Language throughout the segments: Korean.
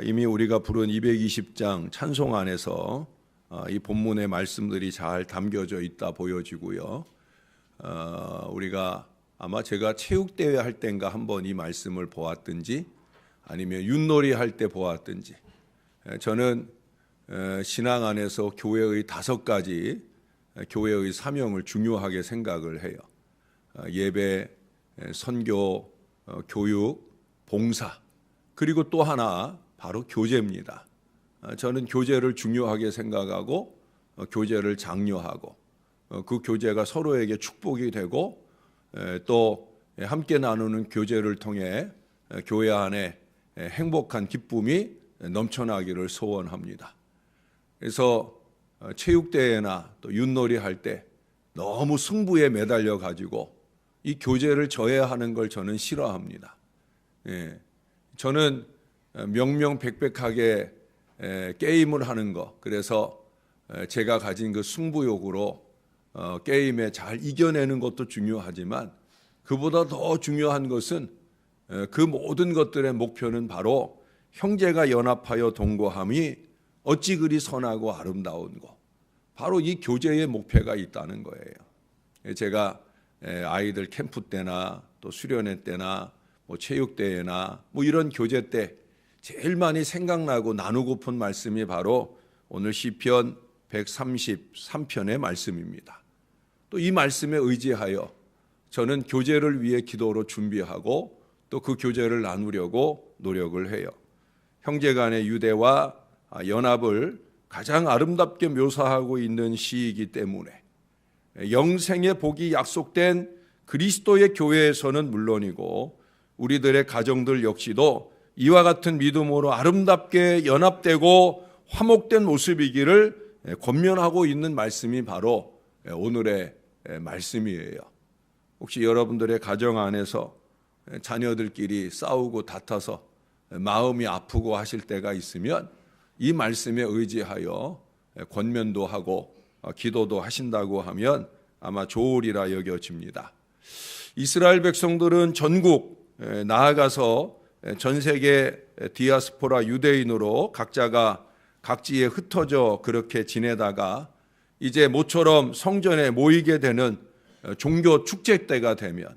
이미 우리가 부른 220장 찬송 안에서 이 본문의 말씀들이 잘 담겨져 있다 보여지고요. 우리가 아마 제가 체육대회 할 때인가 한번 이 말씀을 보았든지 아니면 윷놀이 할 때 보았든지, 저는 신앙 안에서 교회의 5가지 교회의 사명을 중요하게 생각을 해요. 예배, 선교, 교육, 봉사, 그리고 또 하나 바로 교제입니다. 저는 교제를 중요하게 생각하고 교제를 장려하고 그 교제가 서로에게 축복이 되고 또 함께 나누는 교제를 통해 교회 안에 행복한 기쁨이 넘쳐나기를 소원합니다. 그래서 체육대회나 또 윷놀이 할 때 너무 승부에 매달려 가지고 이 교제를 저해하는 걸 저는 싫어합니다. 저는 명명백백하게 게임을 하는 거, 그래서 제가 가진 그 승부욕으로 게임에 잘 이겨내는 것도 중요하지만 그보다 더 중요한 것은 그 모든 것들의 목표는 바로 형제가 연합하여 동거함이 어찌 그리 선하고 아름다운 거, 바로 이 교제의 목표가 있다는 거예요. 제가 아이들 캠프 때나 또 수련회 때나 체육대회나 이런 교제 때 제일 많이 생각나고 나누고픈 말씀이 바로 오늘 시편 133편의 말씀입니다. 또 이 말씀에 의지하여 저는 교제를 위해 기도로 준비하고 또 그 교제를 나누려고 노력을 해요. 형제 간의 유대와 연합을 가장 아름답게 묘사하고 있는 시이기 때문에 영생의 복이 약속된 그리스도의 교회에서는 물론이고 우리들의 가정들 역시도 이와 같은 믿음으로 아름답게 연합되고 화목된 모습이기를 권면하고 있는 말씀이 바로 오늘의 말씀이에요. 혹시 여러분들의 가정 안에서 자녀들끼리 싸우고 다퉈서 마음이 아프고 하실 때가 있으면 이 말씀에 의지하여 권면도 하고 기도도 하신다고 하면 아마 좋으리라 여겨집니다. 이스라엘 백성들은 전국, 나아가서 전 세계 디아스포라 유대인으로 각자가 각지에 흩어져 그렇게 지내다가 이제 모처럼 성전에 모이게 되는 종교 축제 때가 되면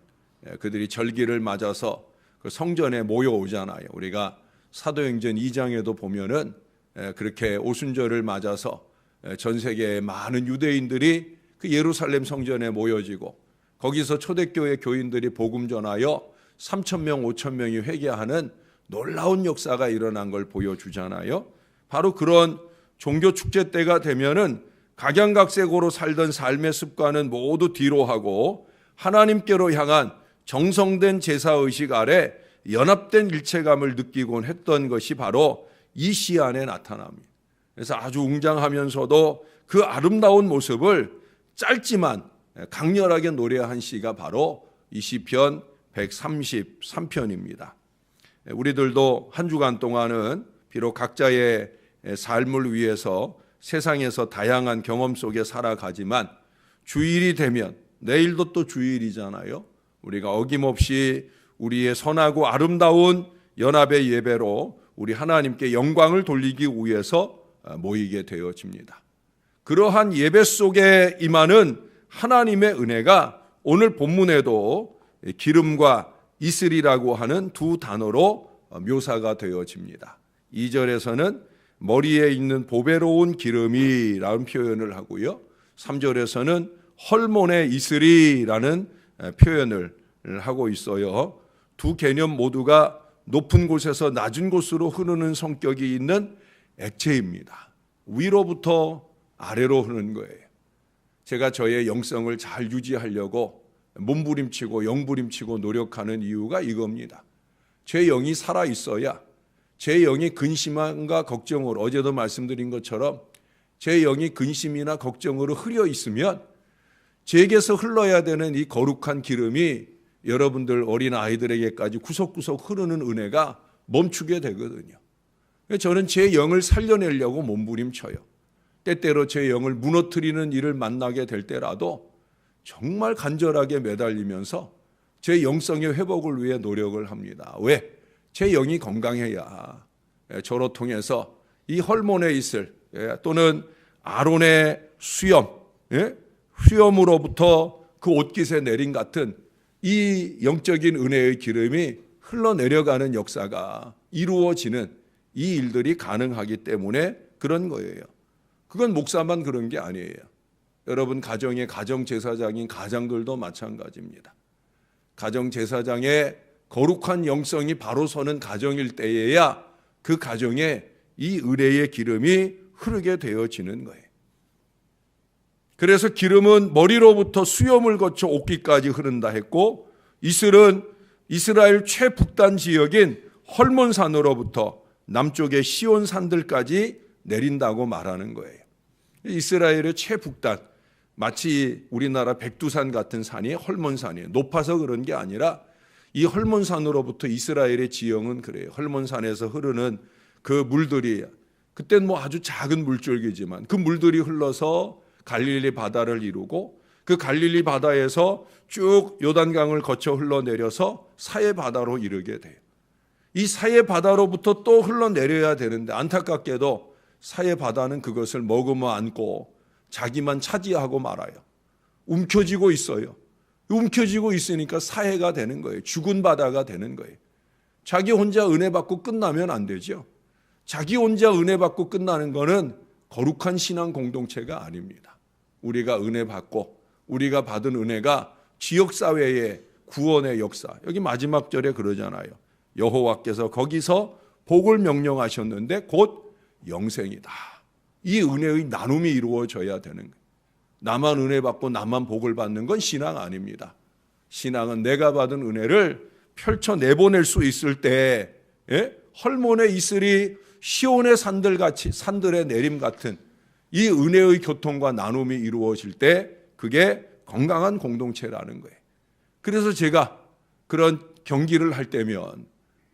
그들이 절기를 맞아서 그 성전에 모여오잖아요. 우리가 사도행전 2장에도 보면은 그렇게 오순절을 맞아서 전 세계의 많은 유대인들이 그 예루살렘 성전에 모여지고 거기서 초대교회 교인들이 복음 전하여 3,000명, 5,000명이 회개하는 놀라운 역사가 일어난 걸 보여주잖아요. 바로 그런 종교 축제 때가 되면은 각양각색으로 살던 삶의 습관은 모두 뒤로 하고 하나님께로 향한 정성된 제사의식 아래 연합된 일체감을 느끼곤 했던 것이 바로 이 시 안에 나타납니다. 그래서 아주 웅장하면서도 그 아름다운 모습을 짧지만 강렬하게 노래한 시가 바로 이 시편 133편입니다. 우리들도 한 주간 동안은 비록 각자의 삶을 위해서 세상에서 다양한 경험 속에 살아가지만 주일이 되면 내일도 또 주일이잖아요. 우리가 어김없이 우리의 선하고 아름다운 연합의 예배로 우리 하나님께 영광을 돌리기 위해서 모이게 되어집니다. 그러한 예배 속에 임하는 하나님의 은혜가 오늘 본문에도 기름과 이슬이라고 하는 두 단어로 묘사가 되어집니다. 2절에서는 머리에 있는 보배로운 기름이라는 표현을 하고요. 3절에서는 헐몬의 이슬이라는 표현을 하고 있어요. 두 개념 모두가 높은 곳에서 낮은 곳으로 흐르는 성격이 있는 액체입니다. 위로부터 아래로 흐르는 거예요. 제가 저의 영성을 잘 유지하려고 몸부림치고 영부림치고 노력하는 이유가 이겁니다. 제 영이 살아있어야 제 영이 근심과 걱정으로, 어제도 말씀드린 것처럼 제 영이 근심이나 걱정으로 흐려 있으면 제게서 흘러야 되는 이 거룩한 기름이 여러분들 어린 아이들에게까지 구석구석 흐르는 은혜가 멈추게 되거든요. 저는 제 영을 살려내려고 몸부림쳐요. 때때로 제 영을 무너뜨리는 일을 만나게 될 때라도 정말 간절하게 매달리면서 제 영성의 회복을 위해 노력을 합니다. 왜? 제 영이 건강해야 저로 통해서 이 헐몬에 있을 또는 아론의 수염, 수염으로부터 그 옷깃에 내린 같은 이 영적인 은혜의 기름이 흘러내려가는 역사가 이루어지는 이 일들이 가능하기 때문에 그런 거예요. 그건 목사만 그런 게 아니에요. 여러분 가정의 가정제사장인 가장들도 마찬가지입니다. 가정제사장의 거룩한 영성이 바로 서는 가정일 때에야 그 가정에 이 은혜의 기름이 흐르게 되어지는 거예요. 그래서 기름은 머리로부터 수염을 거쳐 옷깃까지 흐른다 했고, 이슬은 이스라엘 최북단 지역인 헐몬산으로부터 남쪽의 시온 산들까지 내린다고 말하는 거예요. 이스라엘의 최북단, 마치 우리나라 백두산 같은 산이 헐몬산이에요. 높아서 그런 게 아니라 이 헐몬산으로부터 이스라엘의 지형은 그래요. 헐몬산에서 흐르는 그 물들이 그땐 뭐 아주 작은 물줄기지만 그 물들이 흘러서 갈릴리 바다를 이루고 그 갈릴리 바다에서 쭉 요단강을 거쳐 흘러내려서 사해 바다로 이르게 돼요. 이 사해 바다로부터 또 흘러내려야 되는데 안타깝게도 사해 바다는 그것을 머금어 안고 자기만 차지하고 말아요. 움켜쥐고 있어요. 움켜쥐고 있으니까 사해가 되는 거예요. 죽은 바다가 되는 거예요. 자기 혼자 은혜 받고 끝나면 안 되죠. 자기 혼자 은혜 받고 끝나는 거는 거룩한 신앙 공동체가 아닙니다. 우리가 은혜 받고 우리가 받은 은혜가 지역사회의 구원의 역사, 여기 마지막 절에 그러잖아요. 여호와께서 거기서 복을 명령하셨는데 곧 영생이다. 이 은혜의 나눔이 이루어져야 되는 거예요. 나만 은혜 받고 나만 복을 받는 건 신앙 아닙니다. 신앙은 내가 받은 은혜를 펼쳐 내보낼 수 있을 때 헐몬의 이슬이 시온의 산들같이 산들의 내림 같은 이 은혜의 교통과 나눔이 이루어질 때 그게 건강한 공동체라는 거예요. 그래서 제가 그런 경기를 할 때면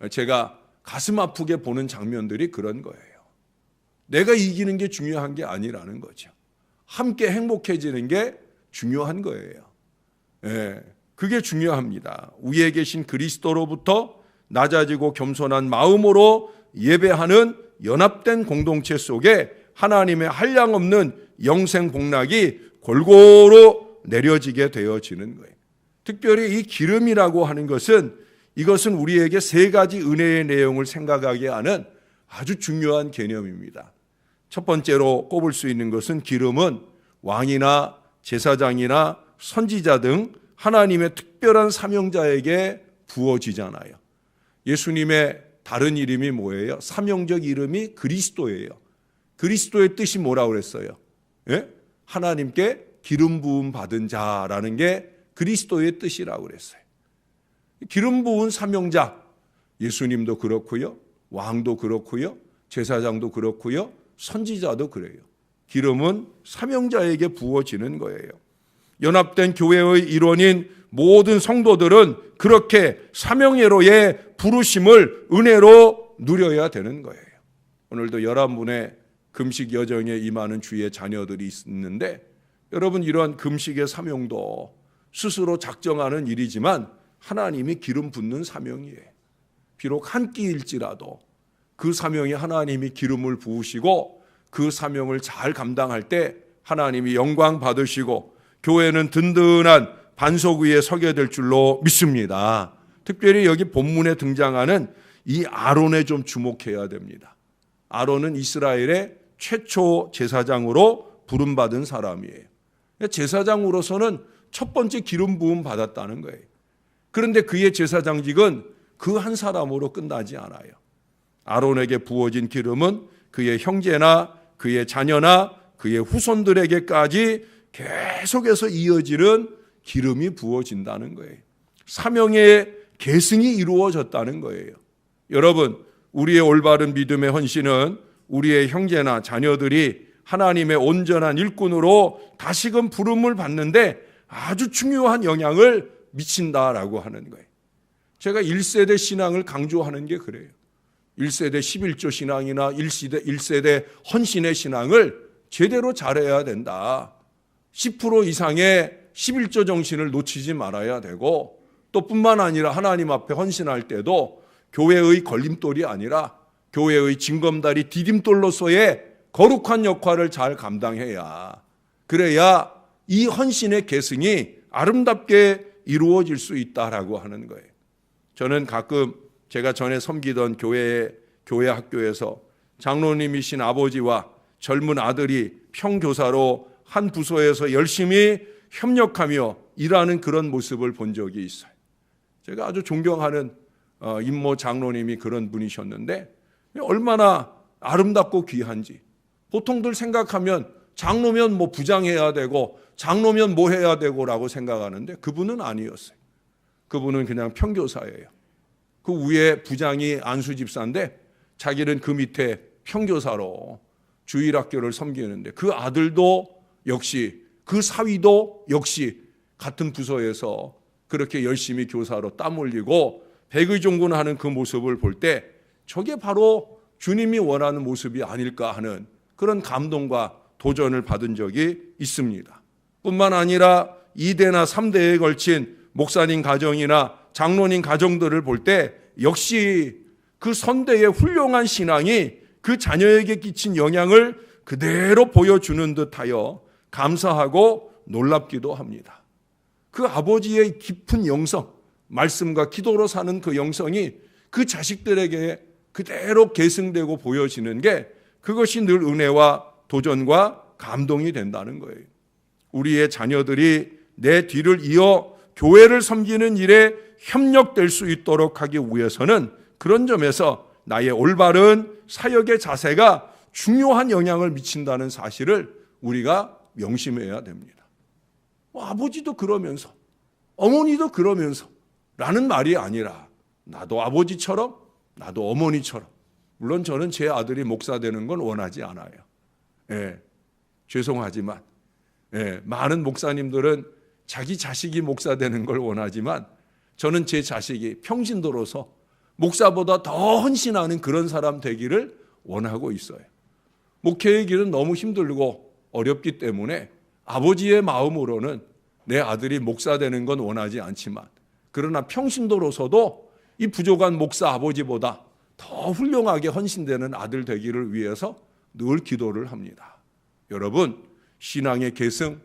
제가 가슴 아프게 보는 장면들이 그런 거예요. 내가 이기는 게 중요한 게 아니라는 거죠. 함께 행복해지는 게 중요한 거예요. 그게 중요합니다. 위에 계신 그리스도로부터 낮아지고 겸손한 마음으로 예배하는 연합된 공동체 속에 하나님의 한량없는 영생 복락이 골고루 내려지게 되어지는 거예요. 특별히 이 기름이라고 하는 것은 이것은 우리에게 세 가지 은혜의 내용을 생각하게 하는 아주 중요한 개념입니다. 첫 번째로 꼽을 수 있는 것은 기름은 왕이나 제사장이나 선지자 등 하나님의 특별한 사명자에게 부어지잖아요. 예수님의 다른 이름이 뭐예요? 사명적 이름이 그리스도예요. 그리스도의 뜻이 뭐라고 그랬어요? 하나님께 기름 부음 받은 자라는 게 그리스도의 뜻이라고 그랬어요. 기름 부은 사명자, 예수님도 그렇고요, 왕도 그렇고요, 제사장도 그렇고요, 선지자도 그래요. 기름은 사명자에게 부어지는 거예요. 연합된 교회의 일원인 모든 성도들은 그렇게 사명예로의 부르심을 은혜로 누려야 되는 거예요. 오늘도 11분의 금식 여정에 임하는 주의 자녀들이 있는데 여러분 이러한 금식의 사명도 스스로 작정하는 일이지만 하나님이 기름 붓는 사명이에요. 비록 한 끼일지라도 그 사명이 하나님이 기름을 부으시고 그 사명을 잘 감당할 때 하나님이 영광 받으시고 교회는 든든한 반석 위에 서게 될 줄로 믿습니다. 특별히 여기 본문에 등장하는 이 아론에 좀 주목해야 됩니다. 아론은 이스라엘의 최초 제사장으로 부름받은 사람이에요. 제사장으로서는 첫 번째 기름 부음 받았다는 거예요. 그런데 그의 제사장직은 그 한 사람으로 끝나지 않아요. 아론에게 부어진 기름은 그의 형제나 그의 자녀나 그의 후손들에게까지 계속해서 이어지는 기름이 부어진다는 거예요. 사명의 계승이 이루어졌다는 거예요. 여러분, 우리의 올바른 믿음의 헌신은 우리의 형제나 자녀들이 하나님의 온전한 일꾼으로 다시금 부름을 받는데 아주 중요한 영향을 미친다라고 하는 거예요. 제가 1세대 신앙을 강조하는 게 그래요. 1세대 11조 신앙이나 1세대 헌신의 신앙을 제대로 잘해야 된다. 10% 이상의 11조 정신을 놓치지 말아야 되고 또 뿐만 아니라 하나님 앞에 헌신할 때도 교회의 걸림돌이 아니라 교회의 징검다리 디딤돌로서의 거룩한 역할을 잘 감당해야, 그래야 이 헌신의 계승이 아름답게 이루어질 수 있다라고 하는 거예요. 저는 가끔 제가 전에 섬기던 교회 학교에서 장로님이신 아버지와 젊은 아들이 평교사로 한 부서에서 열심히 협력하며 일하는 그런 모습을 본 적이 있어요. 제가 아주 존경하는 임모 장로님이 그런 분이셨는데 얼마나 아름답고 귀한지. 보통들 생각하면 장로면 뭐 부장해야 되고 장로면 뭐 해야 되고라고 생각하는데 그분은 아니었어요. 그분은 그냥 평교사예요. 그 위에 부장이 안수 집사인데 자기는 그 밑에 평교사로 주일학교를 섬기는데 그 아들도 역시, 그 사위도 역시 같은 부서에서 그렇게 열심히 교사로 땀 흘리고 백의종군하는 그 모습을 볼 때 저게 바로 주님이 원하는 모습이 아닐까 하는 그런 감동과 도전을 받은 적이 있습니다. 뿐만 아니라 2대나 3대에 걸친 목사님 가정이나 장로님 가정들을 볼 때 역시 그 선대의 훌륭한 신앙이 그 자녀에게 끼친 영향을 그대로 보여주는 듯하여 감사하고 놀랍기도 합니다. 그 아버지의 깊은 영성, 말씀과 기도로 사는 그 영성이 그 자식들에게 그대로 계승되고 보여지는 게 그것이 늘 은혜와 도전과 감동이 된다는 거예요. 우리의 자녀들이 내 뒤를 이어 교회를 섬기는 일에 협력될 수 있도록 하기 위해서는 그런 점에서 나의 올바른 사역의 자세가 중요한 영향을 미친다는 사실을 우리가 명심해야 됩니다. 아버지도 그러면서 어머니도 그러면서 라는 말이 아니라 나도 아버지처럼 나도 어머니처럼, 물론 저는 제 아들이 목사 되는 건 원하지 않아요. 죄송하지만 많은 목사님들은 자기 자식이 목사 되는 걸 원하지만 저는 제 자식이 평신도로서 목사보다 더 헌신하는 그런 사람 되기를 원하고 있어요. 목회의 길은 너무 힘들고 어렵기 때문에 아버지의 마음으로는 내 아들이 목사 되는 건 원하지 않지만, 그러나 평신도로서도 이 부족한 목사 아버지보다 더 훌륭하게 헌신되는 아들 되기를 위해서 늘 기도를 합니다. 여러분, 신앙의 계승,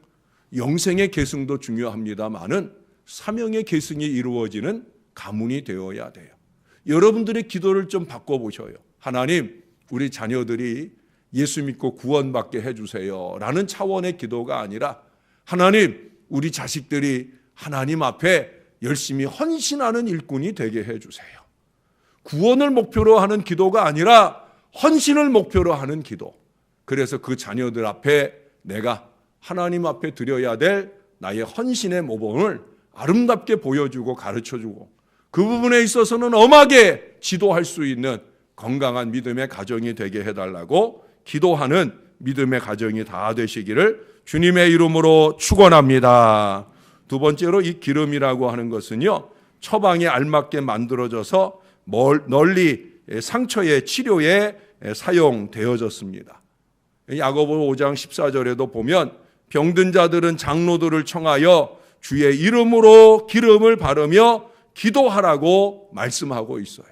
영생의 계승도 중요합니다만은 사명의 계승이 이루어지는 가문이 되어야 돼요. 여러분들의 기도를 좀 바꿔보셔요. 하나님, 우리 자녀들이 예수 믿고 구원받게 해주세요 라는 차원의 기도가 아니라 하나님, 우리 자식들이 하나님 앞에 열심히 헌신하는 일꾼이 되게 해주세요. 구원을 목표로 하는 기도가 아니라 헌신을 목표로 하는 기도. 그래서 그 자녀들 앞에 내가 하나님 앞에 드려야 될 나의 헌신의 모범을 아름답게 보여주고 가르쳐주고 그 부분에 있어서는 엄하게 지도할 수 있는 건강한 믿음의 가정이 되게 해달라고 기도하는 믿음의 가정이 다 되시기를 주님의 이름으로 축원합니다. 두 번째로 이 기름이라고 하는 것은요, 처방에 알맞게 만들어져서 널리 상처의 치료에 사용되어졌습니다. 야고보 5장 14절에도 보면 병든 자들은 장로들을 청하여 주의 이름으로 기름을 바르며 기도하라고 말씀하고 있어요.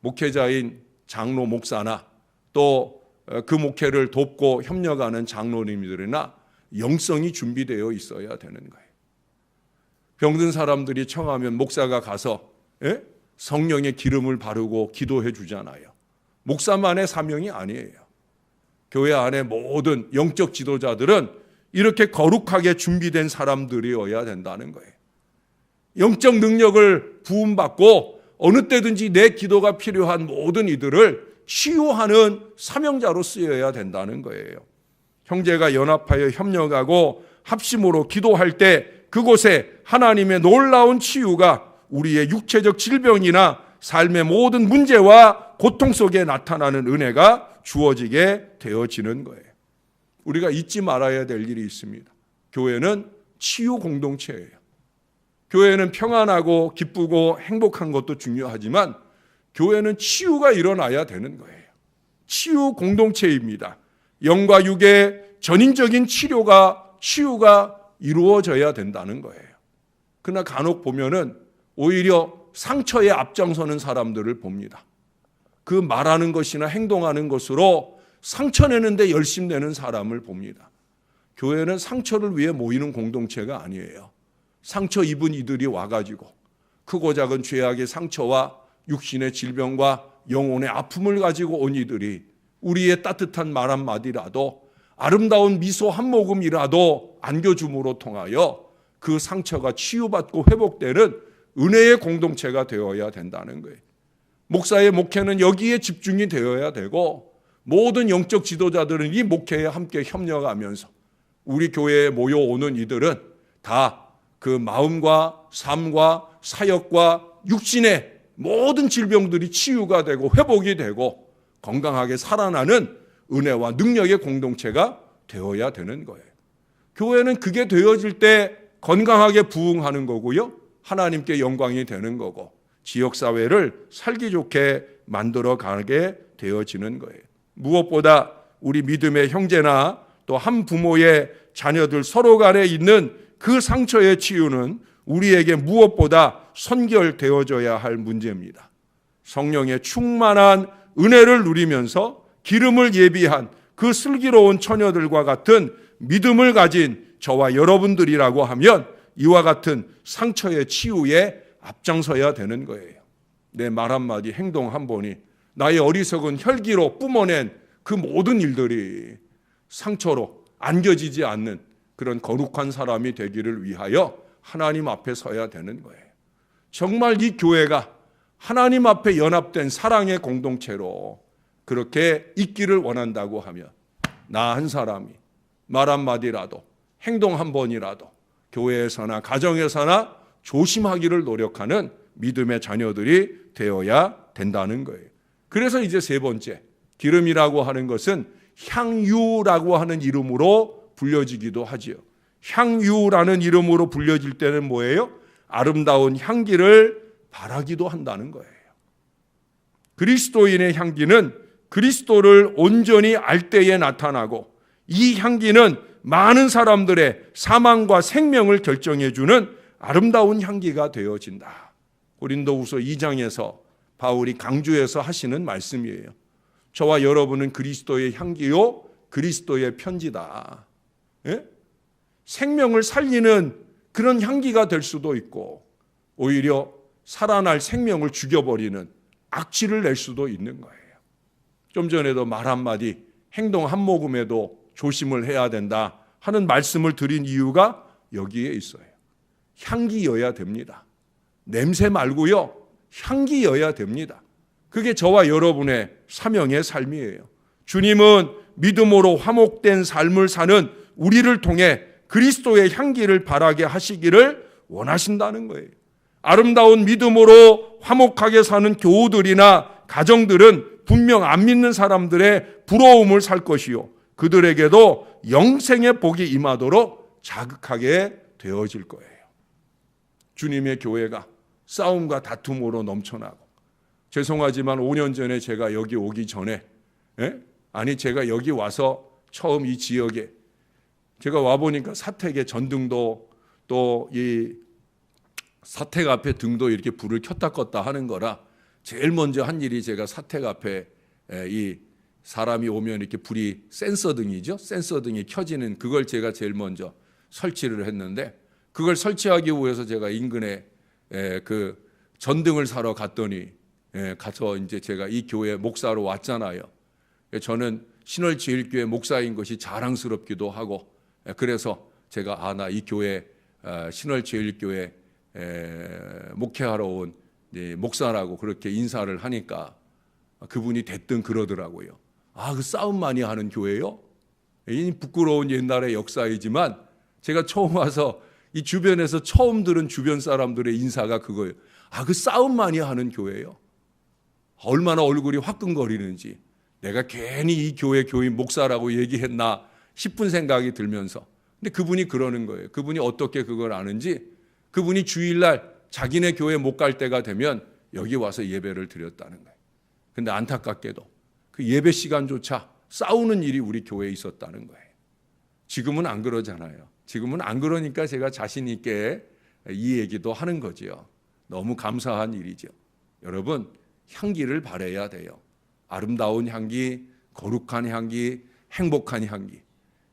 목회자인 장로 목사나 또 그 목회를 돕고 협력하는 장로님들이나 영성이 준비되어 있어야 되는 거예요. 병든 사람들이 청하면 목사가 가서 성령의 기름을 바르고 기도해 주잖아요. 목사만의 사명이 아니에요. 교회 안에 모든 영적 지도자들은 이렇게 거룩하게 준비된 사람들이어야 된다는 거예요. 영적 능력을 부음받고 어느 때든지 내 기도가 필요한 모든 이들을 치유하는 사명자로 쓰여야 된다는 거예요. 형제가 연합하여 협력하고 합심으로 기도할 때 그곳에 하나님의 놀라운 치유가 우리의 육체적 질병이나 삶의 모든 문제와 고통 속에 나타나는 은혜가 주어지게 되어지는 거예요. 우리가 잊지 말아야 될 일이 있습니다. 교회는 치유 공동체예요. 교회는 평안하고 기쁘고 행복한 것도 중요하지만 교회는 치유가 일어나야 되는 거예요. 치유 공동체입니다. 영과 육의 전인적인 치유가 이루어져야 된다는 거예요. 그러나 간혹 보면은 오히려 상처에 앞장서는 사람들을 봅니다. 그 말하는 것이나 행동하는 것으로 상처내는데 열심내는 사람을 봅니다. 교회는 상처를 위해 모이는 공동체가 아니에요. 상처 입은 이들이 와가지고 크고 작은 죄악의 상처와 육신의 질병과 영혼의 아픔을 가지고 온 이들이 우리의 따뜻한 말 한마디라도 아름다운 미소 한 모금이라도 안겨줌으로 통하여 그 상처가 치유받고 회복되는 은혜의 공동체가 되어야 된다는 거예요. 목사의 목회는 여기에 집중이 되어야 되고 모든 영적 지도자들은 이 목회에 함께 협력하면서 우리 교회에 모여오는 이들은 다 그 마음과 삶과 사역과 육신의 모든 질병들이 치유가 되고 회복이 되고 건강하게 살아나는 은혜와 능력의 공동체가 되어야 되는 거예요. 교회는 그게 되어질 때 건강하게 부흥하는 거고요. 하나님께 영광이 되는 거고 지역사회를 살기 좋게 만들어 가게 되어지는 거예요. 무엇보다 우리 믿음의 형제나 또 한 부모의 자녀들 서로 간에 있는 그 상처의 치유는 우리에게 무엇보다 선결되어져야 할 문제입니다. 성령의 충만한 은혜를 누리면서 기름을 예비한 그 슬기로운 처녀들과 같은 믿음을 가진 저와 여러분들이라고 하면 이와 같은 상처의 치유에 앞장서야 되는 거예요. 내 말 한마디, 행동 한 번이 나의 어리석은 혈기로 뿜어낸 그 모든 일들이 상처로 안겨지지 않는 그런 거룩한 사람이 되기를 위하여 하나님 앞에 서야 되는 거예요. 정말 이 교회가 하나님 앞에 연합된 사랑의 공동체로 그렇게 있기를 원한다고 하면 나 한 사람이 말 한마디라도 행동 한 번이라도 교회에서나 가정에서나 조심하기를 노력하는 믿음의 자녀들이 되어야 된다는 거예요. 그래서 이제 세 번째, 기름이라고 하는 것은 향유라고 하는 이름으로 불려지기도 하지요. 향유라는 이름으로 불려질 때는 뭐예요? 아름다운 향기를 바라기도 한다는 거예요. 그리스도인의 향기는 그리스도를 온전히 알 때에 나타나고 이 향기는 많은 사람들의 사망과 생명을 결정해주는 아름다운 향기가 되어진다. 고린도후서 2장에서 바울이 강조해서 하시는 말씀이에요. 저와 여러분은 그리스도의 향기요 그리스도의 편지다. 예? 생명을 살리는 그런 향기가 될 수도 있고 오히려 살아날 생명을 죽여버리는 악취를 낼 수도 있는 거예요. 좀 전에도 말 한마디, 행동 한 모금에도 조심을 해야 된다 하는 말씀을 드린 이유가 여기에 있어요. 향기여야 됩니다. 냄새 말고요. 향기여야 됩니다. 그게 저와 여러분의 사명의 삶이에요. 주님은 믿음으로 화목된 삶을 사는 우리를 통해 그리스도의 향기를 바라게 하시기를 원하신다는 거예요. 아름다운 믿음으로 화목하게 사는 교우들이나 가정들은 분명 안 믿는 사람들의 부러움을 살 것이요 그들에게도 영생의 복이 임하도록 자극하게 되어질 거예요. 주님의 교회가 싸움과 다툼으로 넘쳐나고 죄송하지만 5년 전에 제가 여기 오기 전에 제가 여기 와서 처음 이 지역에 제가 와보니까 사택의 전등도 또 이 사택 앞에 등도 이렇게 불을 켰다 껐다 하는 거라 제일 먼저 한 일이 제가 사택 앞에 이 사람이 오면 이렇게 불이 센서 등이죠. 센서 등이 켜지는 그걸 제가 제일 먼저 설치를 했는데 그걸 설치하기 위해서 제가 인근에 그 전등을 사러 갔더니 가서 이제 제가 이 교회 목사로 왔잖아요. 저는 신월제일교회 목사인 것이 자랑스럽기도 하고 그래서 제가 나 이 교회 신월제일교회 목회하러 온 목사라고 그렇게 인사를 하니까 그분이 대뜸 그러더라고요. 그 싸움 많이 하는 교회요? 이 부끄러운 옛날의 역사이지만 제가 처음 와서 이 주변에서 처음 들은 주변 사람들의 인사가 그거예요. 그 싸움 많이 하는 교회요? 얼마나 얼굴이 화끈거리는지 내가 괜히 이 교회 교인 목사라고 얘기했나 싶은 생각이 들면서 근데 그분이 그러는 거예요. 그분이 어떻게 그걸 아는지 그분이 주일날 자기네 교회 못 갈 때가 되면 여기 와서 예배를 드렸다는 거예요. 근데 안타깝게도 그 예배 시간조차 싸우는 일이 우리 교회에 있었다는 거예요. 지금은 안 그러잖아요. 지금은 안 그러니까 제가 자신 있게 이 얘기도 하는 거지요. 너무 감사한 일이죠. 여러분 향기를 바라야 돼요. 아름다운 향기, 거룩한 향기, 행복한 향기.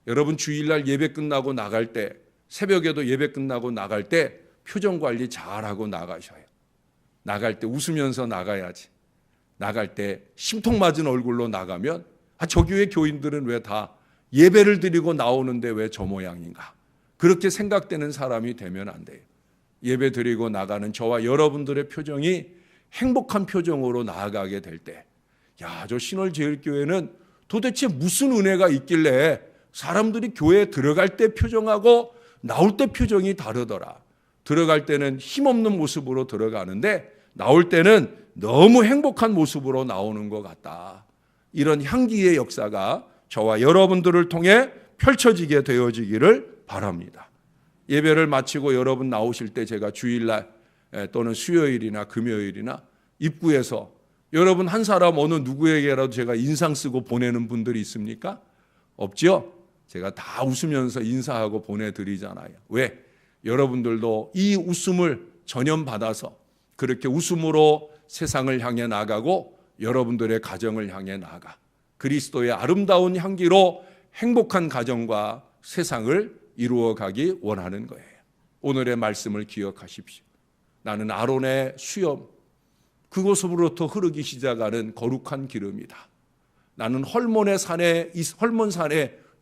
여러분 주일날 예배 끝나고 나갈 때, 새벽에도 예배 끝나고 나갈 때 표정 관리 잘하고 나가셔요. 나갈 때 웃으면서 나가야지. 나갈 때 심통 맞은 얼굴로 나가면 저 교회 교인들은 왜 다 예배를 드리고 나오는데 왜 저 모양인가? 그렇게 생각되는 사람이 되면 안 돼요. 예배 드리고 나가는 저와 여러분들의 표정이 행복한 표정으로 나아가게 될 때, 야, 저 신월제일교회는 도대체 무슨 은혜가 있길래 사람들이 교회에 들어갈 때 표정하고 나올 때 표정이 다르더라. 들어갈 때는 힘없는 모습으로 들어가는데 나올 때는 너무 행복한 모습으로 나오는 것 같다. 이런 향기의 역사가 저와 여러분들을 통해 펼쳐지게 되어지기를 바랍니다. 예배를 마치고 여러분 나오실 때 제가 주일날 또는 수요일이나 금요일이나 입구에서 여러분 한 사람 어느 누구에게라도 제가 인상 쓰고 보내는 분들이 있습니까? 없죠? 제가 다 웃으면서 인사하고 보내드리잖아요. 왜? 여러분들도 이 웃음을 전염받아서 그렇게 웃음으로 세상을 향해 나가고 여러분들의 가정을 향해 나가 그리스도의 아름다운 향기로 행복한 가정과 세상을 이루어가기 원하는 거예요. 오늘의 말씀을 기억하십시오. 나는 아론의 수염, 그곳으로부터 흐르기 시작하는 거룩한 기름이다. 나는 헐몬 산에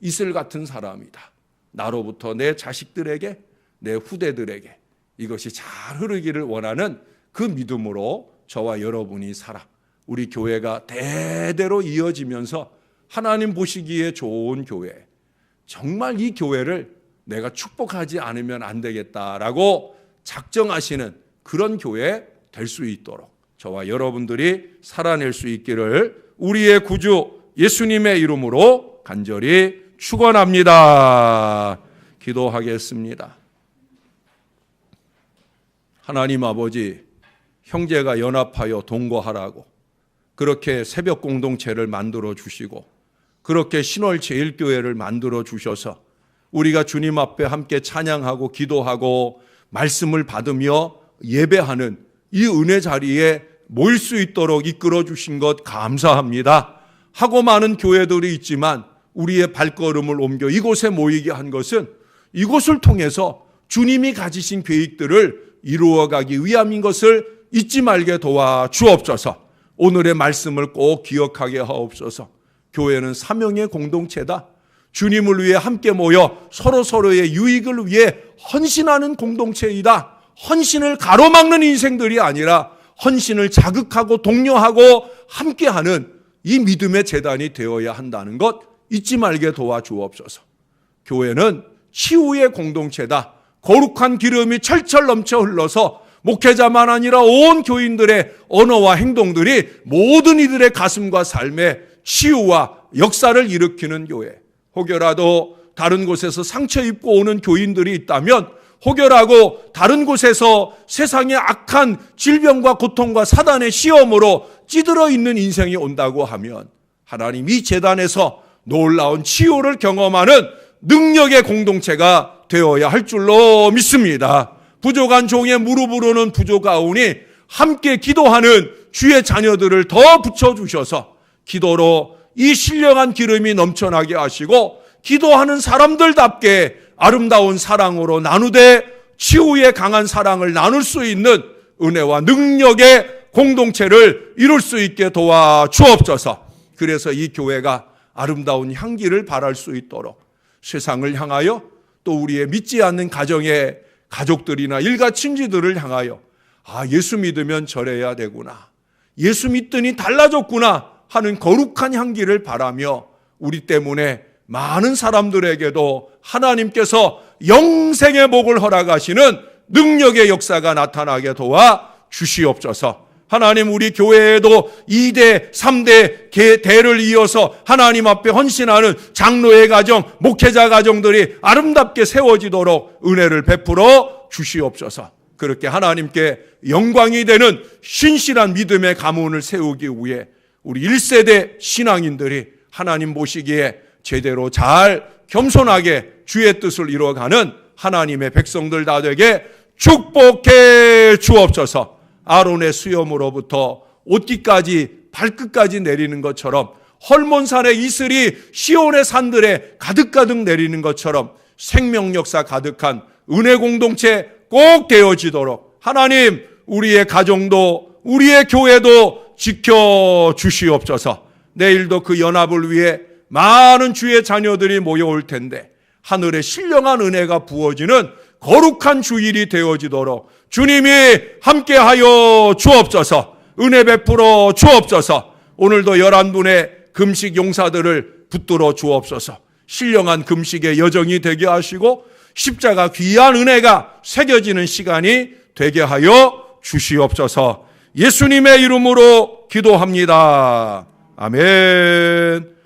이슬 같은 사람이다. 나로부터 내 자식들에게, 내 후대들에게 이것이 잘 흐르기를 원하는 그 믿음으로 저와 여러분이 살아 우리 교회가 대대로 이어지면서 하나님 보시기에 좋은 교회, 정말 이 교회를 내가 축복하지 않으면 안 되겠다라고 작정하시는 그런 교회 될 수 있도록 저와 여러분들이 살아낼 수 있기를 우리의 구주 예수님의 이름으로 간절히 축원합니다. 기도하겠습니다. 하나님 아버지, 형제가 연합하여 동거하라고 그렇게 새벽 공동체를 만들어 주시고 그렇게 신월제일교회를 만들어 주셔서 우리가 주님 앞에 함께 찬양하고 기도하고 말씀을 받으며 예배하는 이 은혜 자리에 모일 수 있도록 이끌어 주신 것 감사합니다. 하고 많은 교회들이 있지만 우리의 발걸음을 옮겨 이곳에 모이게 한 것은 이곳을 통해서 주님이 가지신 계획들을 이루어가기 위함인 것을 잊지 말게 도와 주옵소서. 오늘의 말씀을 꼭 기억하게 하옵소서. 교회는 사명의 공동체다. 주님을 위해 함께 모여 서로서로의 유익을 위해 헌신하는 공동체이다. 헌신을 가로막는 인생들이 아니라 헌신을 자극하고 독려하고 함께하는 이 믿음의 재단이 되어야 한다는 것 잊지 말게 도와주옵소서. 교회는 치유의 공동체다. 거룩한 기름이 철철 넘쳐 흘러서 목회자만 아니라 온 교인들의 언어와 행동들이 모든 이들의 가슴과 삶에 치유와 역사를 일으키는 교회. 혹여라도 다른 곳에서 상처 입고 오는 교인들이 있다면 혹여라고 다른 곳에서 세상의 악한 질병과 고통과 사단의 시험으로 찌들어 있는 인생이 온다고 하면 하나님 이 재단에서 놀라운 치유를 경험하는 능력의 공동체가 되어야 할 줄로 믿습니다. 부족한 종의 무릎으로는 오는 부족하오니 함께 기도하는 주의 자녀들을 더 붙여주셔서 기도로 이 신령한 기름이 넘쳐나게 하시고 기도하는 사람들답게 아름다운 사랑으로 나누되 치유의 강한 사랑을 나눌 수 있는 은혜와 능력의 공동체를 이룰 수 있게 도와주옵소서. 그래서 이 교회가 아름다운 향기를 발할 수 있도록 세상을 향하여 또 우리의 믿지 않는 가정의 가족들이나 일가 친지들을 향하여 예수 믿으면 저래야 되구나, 예수 믿더니 달라졌구나 하는 거룩한 향기를 바라며 우리 때문에 많은 사람들에게도 하나님께서 영생의 복을 허락하시는 능력의 역사가 나타나게 도와 주시옵소서. 하나님 우리 교회에도 2대, 3대 대를 이어서 하나님 앞에 헌신하는 장로의 가정, 목회자 가정들이 아름답게 세워지도록 은혜를 베풀어 주시옵소서. 그렇게 하나님께 영광이 되는 신실한 믿음의 가문을 세우기 위해 우리 1세대 신앙인들이 하나님 보시기에 제대로 잘 겸손하게 주의 뜻을 이루어가는 하나님의 백성들 다 되게 축복해 주옵소서. 아론의 수염으로부터 옷깃까지 발끝까지 내리는 것처럼, 헐몬산의 이슬이 시온의 산들에 가득가득 내리는 것처럼 생명 역사 가득한 은혜 공동체 꼭 되어지도록 하나님, 우리의 가정도 우리의 교회도 지켜주시옵소서. 내일도 그 연합을 위해 많은 주의 자녀들이 모여올 텐데 하늘의 신령한 은혜가 부어지는 거룩한 주일이 되어지도록 주님이 함께하여 주옵소서. 은혜 베풀어 주옵소서. 오늘도 11분의 금식 용사들을 붙들어 주옵소서. 신령한 금식의 여정이 되게 하시고 십자가 귀한 은혜가 새겨지는 시간이 되게 하여 주시옵소서. 예수님의 이름으로 기도합니다. 아멘.